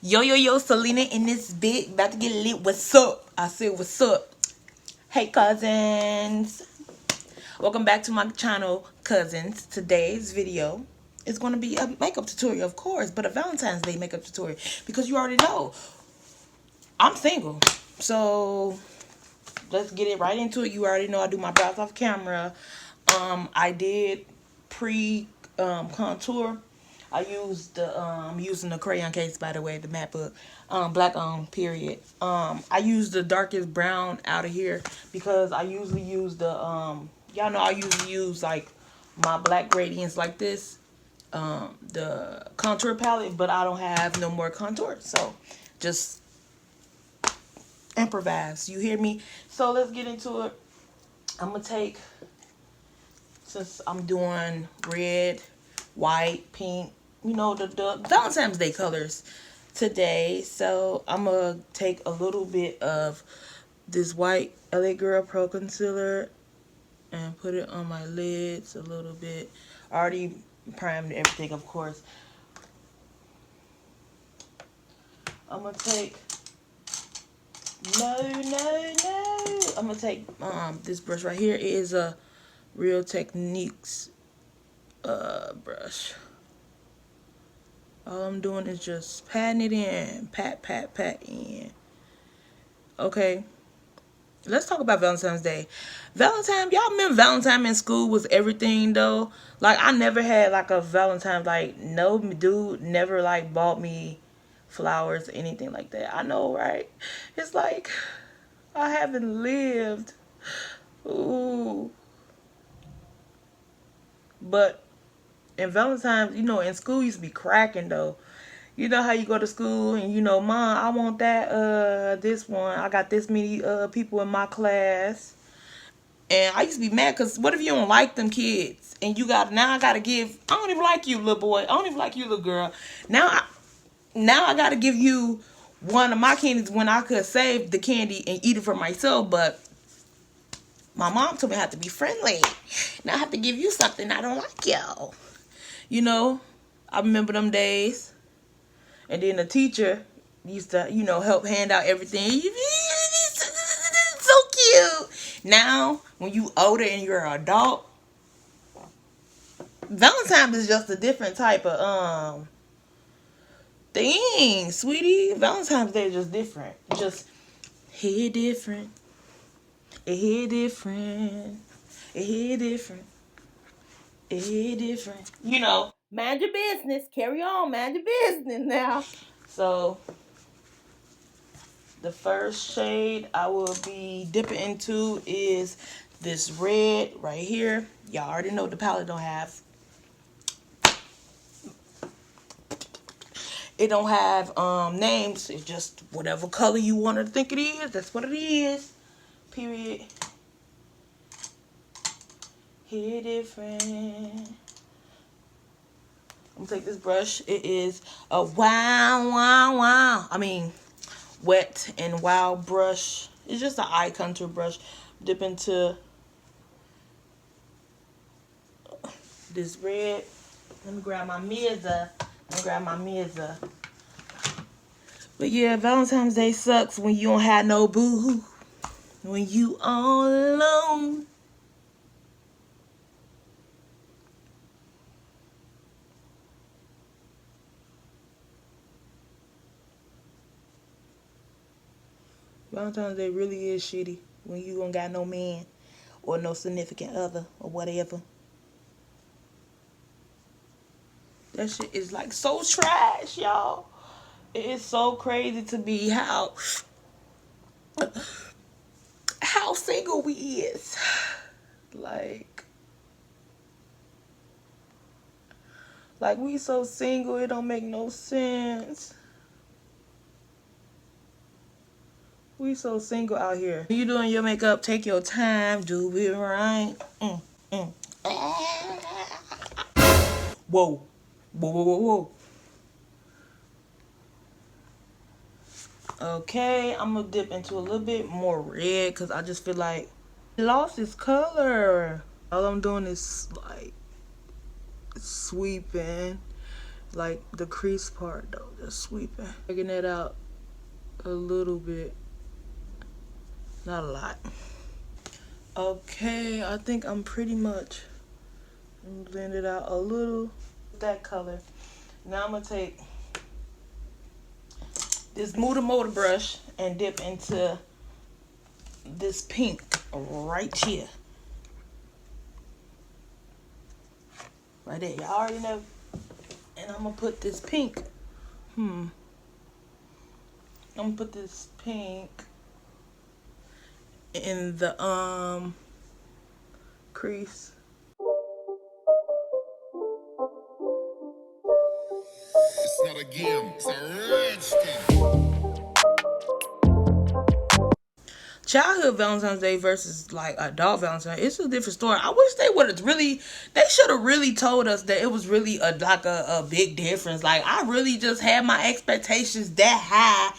Yo, Selena in this bit, about to get lit. What's up? I said, what's up? Hey, cousins. Welcome back to my channel, cousins. Today's video is going to be a makeup tutorial, of course, but a Valentine's Day makeup tutorial because you already know I'm single. So let's get it right into it. You already know I do my brows off camera. I did contour. I used the I'm using the crayon case, by the way, the matte book, black on period. I used the darkest brown out of here because I usually use the y'all know I usually use like my black gradients like this, the contour palette, but I don't have no more contour, so just improvise. You hear me? So let's get into it. I'm gonna take, since I'm doing red, white, pink, you know, the Valentine's Day colors today. So I'm going to take a little bit of this white LA Girl Pro Concealer and put it on my lids a little bit. I already primed everything, of course. I'm going to take, no. I'm going to take this brush right here. It is a Real Techniques brush. All I'm doing is just patting it in. Pat in. Okay. Let's talk about Valentine's Day. Y'all remember Valentine in school was everything though? Like, I never had like a Valentine, like, no dude never like bought me flowers or anything like that. I know, right? It's like, I haven't lived. Ooh. But in Valentine's, you know, in school used to be cracking though. You know how you go to school and you know, Mom, I want that this one. I got this many people in my class. And I used to be mad because what if you don't like them kids? And you got, now I gotta give, I don't even like you, little boy. I don't even like you, little girl. Now I gotta give you one of my candies when I could save the candy and eat it for myself. But my mom told me I have to be friendly. Now I have to give you something I don't like, yo. You know, I remember them days. And then the teacher used to, you know, help hand out everything. So cute. Now, when you older and you're an adult, Valentine's is just a different type of thing, sweetie. Valentine's Day is just different. Just hit different. It hit different. It hit different. It hit different. You know, mind your business. Carry on. Mind your business now. So the first shade I will be dipping into is this red right here. Y'all already know the palette don't have, it don't have names. It's just whatever color you want to think it is. That's what it is. Period. Hit different. I'm gonna take this brush. It is a wow. I mean, Wet and Wild brush. It's just an eye contour brush. Dip into this red. Let me grab my mirror. But yeah, Valentine's Day sucks when you don't have no boo. When you all alone. Valentine's Day really is shitty when you don't got no man or no significant other or whatever. That shit is like so trash, y'all. It is so crazy to me how single we is. Like we so single, it don't make no sense. We so single out here. You doing your makeup, take your time, do it right. Whoa. Okay, I'm gonna dip into a little bit more red because I just feel like it lost its color. All I'm doing is like sweeping like the crease part though, just sweeping. Taking it out a little bit, not a lot. Okay, I think I'm pretty much blend it out a little. That color. Now I'm gonna take this motor brush and dip into this pink right here. Right there, y'all already know. And I'm gonna put this pink. I'm gonna put this pink in the crease. It's not a game, it's a rich thing. Childhood Valentine's Day versus like adult Valentine's Day, it's a different story. I wish they would have they should have really told us that it was really a big difference. Like, I really just had my expectations that high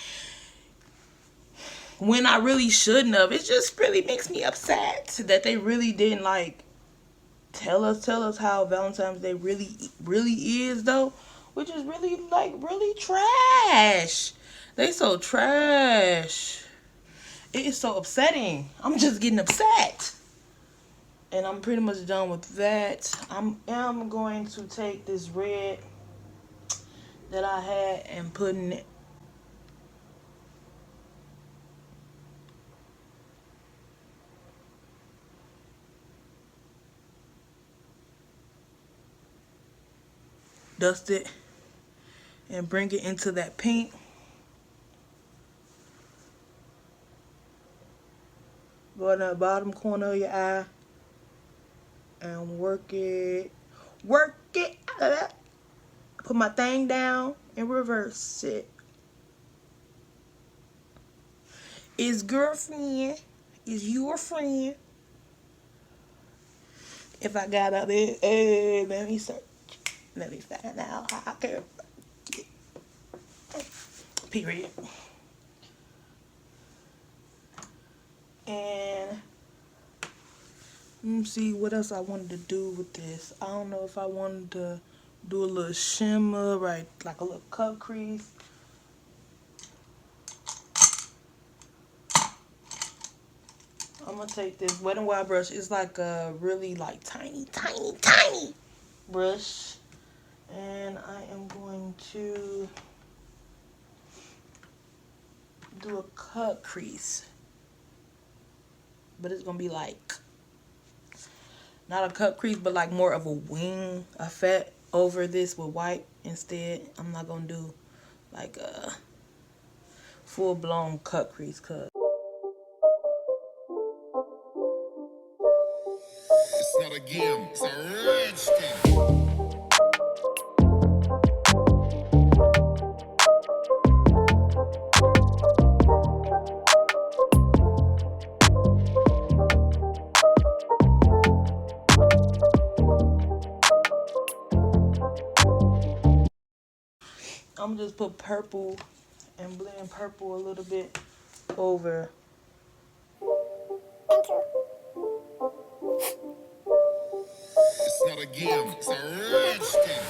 when I really shouldn't have. It just really makes me upset that they really didn't like tell us how Valentine's Day really is though, which is really like really trash. They so trash. It is so upsetting. I'm just getting upset. And I'm pretty much done with that. I'm going to take this red that I had and putting it dust it and bring it into that pink. Go in the bottom corner of your eye and work it. Work it out of that. Put my thing down and reverse it. Is girlfriend, is your friend? If I got up there, hey, let me search. Let me find out how I can. Period. And let me see what else I wanted to do with this. I don't know if I wanted to do a little shimmer, right, like a little cup crease. I'm gonna take this Wet n Wild brush. It's like a really like tiny brush, and I am going to do a cut crease, but it's gonna be like not a cut crease, but like more of a wing effect over this with white instead. I'm not gonna do like a full-blown cut crease cut. It's not a game, it's a rich thing. I'm just put purple and blend purple a little bit over. It's not a game, it's a rich thing.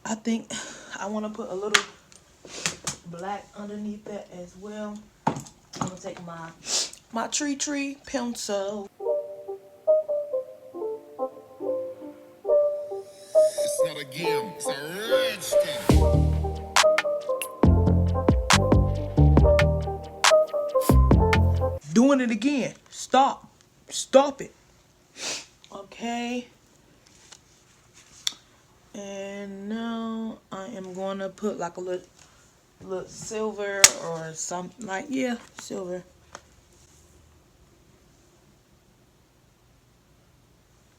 I think I want to put a little black underneath that as well. I'm gonna take my tree pencil. It's not a game, it's a rich thing. Doing it again. Stop it. Okay. And now I am gonna put like a little silver or something, like, yeah, silver.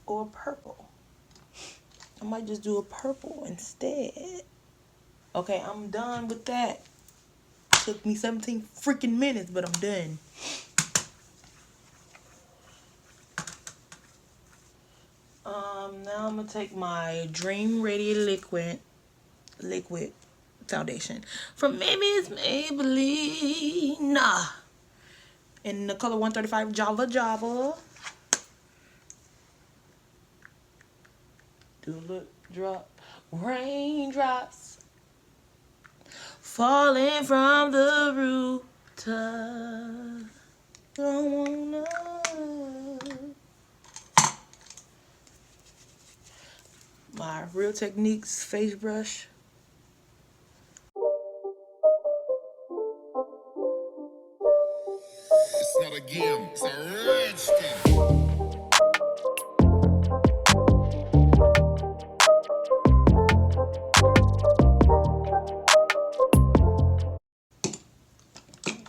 Or purple. I might just do a purple instead. Okay, I'm done with that. Took me 17 freaking minutes, but I'm done. Now I'm gonna take my Dream Ready liquid foundation from Miss Maybelline. in the color 135 Java Java. Do a little drop. Raindrops falling from the rooftop. Don't wanna. My Real Techniques face brush. It's not a game, it's a rich thing.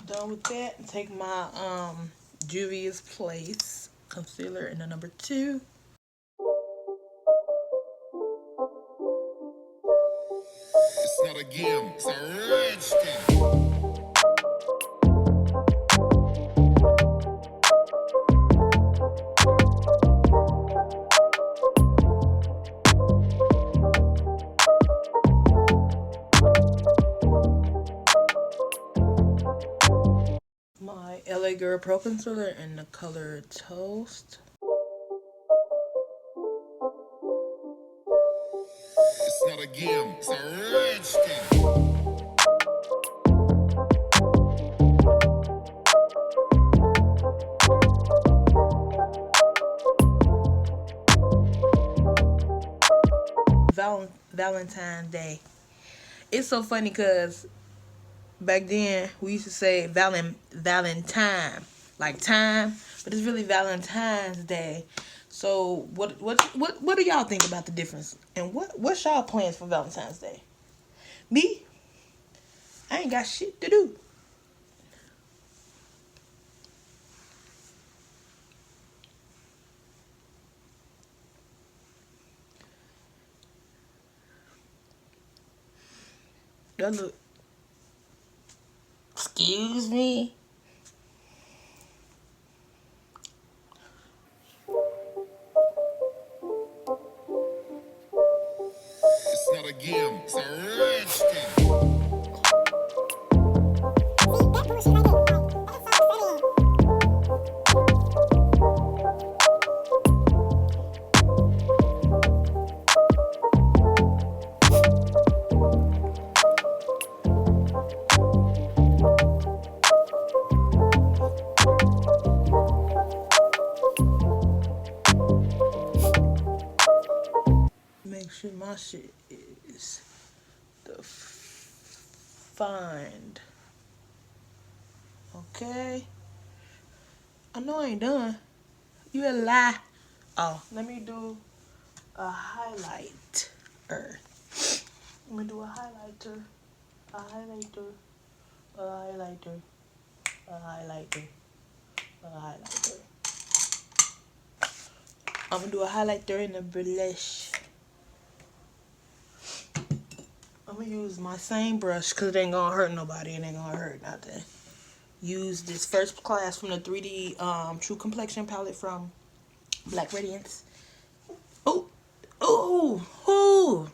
Done with that. Take my Juvia's Place concealer in the number 2. It's not a game, it's a rich thing. My LA Girl Pro Concealer in the color Toast. It's not a game, it's a rich thing. Valentine's Day. It's so funny because back then we used to say Valentine, like time, but it's really Valentine's Day. So what do y'all think about the difference? And what's y'all plans for Valentine's Day? Me? I ain't got shit to do. That look. Excuse me. It's not a game, it's a rich thing. Make sure my shit is defined. Okay. I know I ain't done. You a lie. Oh, let me do a highlighter. Let me do a highlighter. A highlighter. A highlighter. A highlighter. A highlighter. I'm gonna do a highlighter in a blush. I'm gonna use my same brush because it ain't gonna hurt nobody and ain't gonna hurt nothing. Use this First Class from the 3D True Complexion palette from Black Radiance. Oh, oh, oh!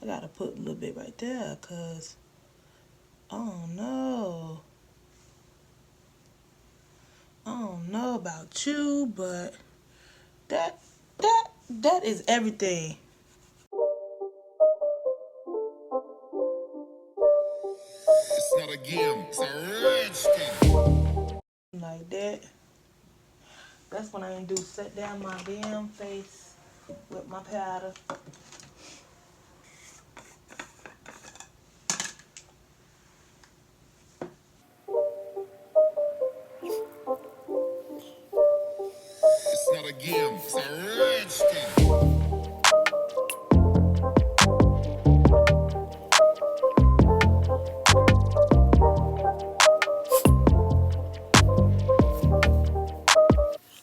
I gotta put a little bit right there because I don't know. I don't know about you, but that is everything. It's not a game, it's a rich thing. Like that. That's when I ain't do set down my damn face with my powder. It's not a game, it's a rich thing.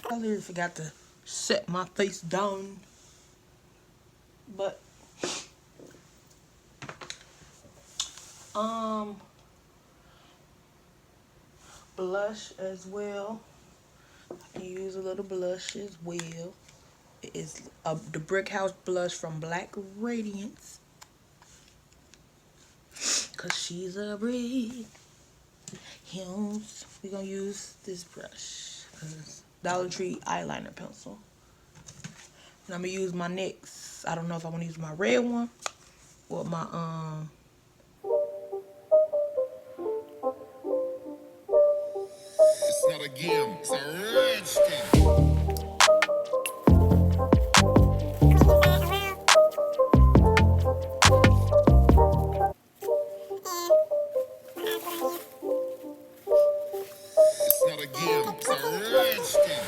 I literally forgot to set my face down. But blush as well. I can use a little blush as well. It is the Brick House blush from Black Radiance. Cause she's a brick. Hems. We're gonna use this brush. Dollar Tree eyeliner pencil. And I'm gonna use my NYX. I don't know if I want to use my red one or my It's not a game, it's a rich thing. It's not a game, it's a rich thing.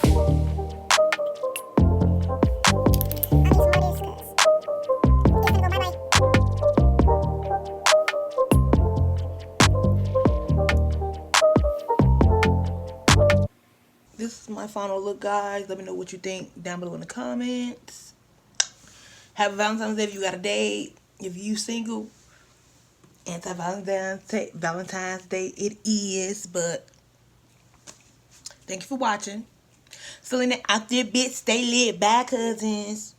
this is my final look, guys. Let me know what you think down below in the comments. Have a Valentine's Day if you got a date. If you single, Valentine's Day it is. But thank you for watching. Salina out there, bitch. Stay lit. Bye, cousins.